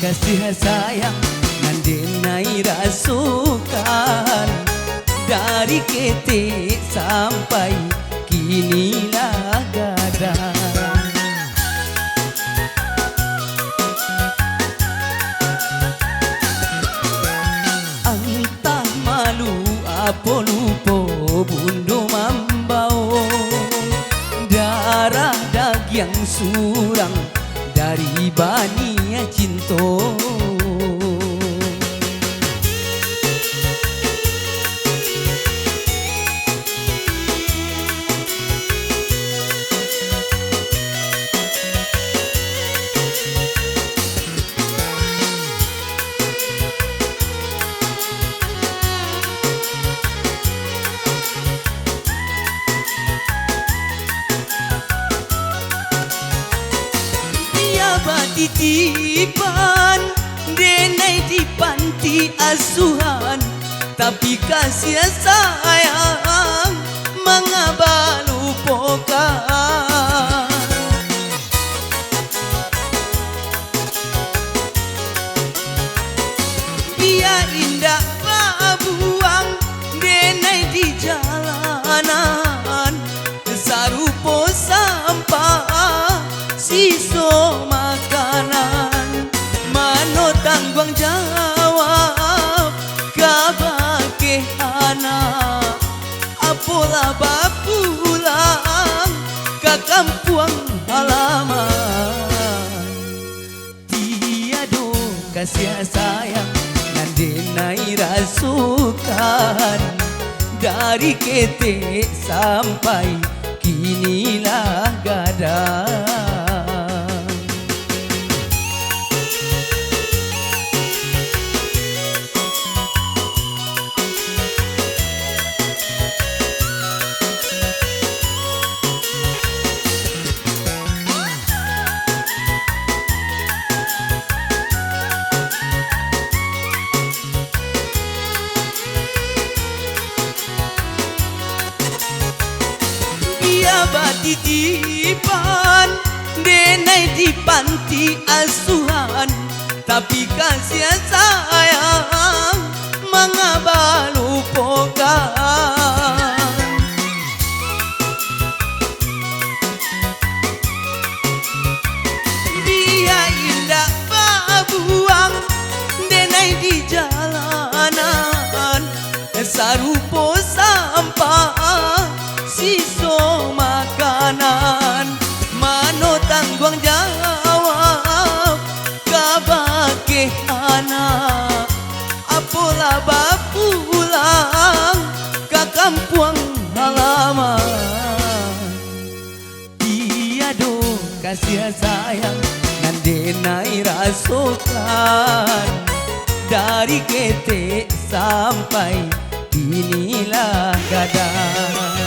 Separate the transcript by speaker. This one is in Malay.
Speaker 1: kasih sayang ngandenai rasukan dari ketik sampai kinilah gadang. Entah malu apa lupa bundo mambau, darah daging surang dari bani cinta. Titipan denai di panti asuhan, tapi kasih sayang mengapa lupakan. Biar indah babuang denai di jalanan, sarupo sampah siso makanan. Mano tanggung jawab kabake anak, apalah bapulang ke kampung halaman. Tiada kasih sayang ngandenai rasukan dari ketik sampai kinilah gadang. Titipan denai di panti asuhan, tapi kasih sayang mengapa lupakan. Dia indah babuang denai di jalanan, sarupo sampah siso makanan. Mano tanggung jawab kabake anak, apalah bapulang ke kampung halaman. Tiada kasih sayang ngandenai rasukan dari ketik sampai kinilah gadang.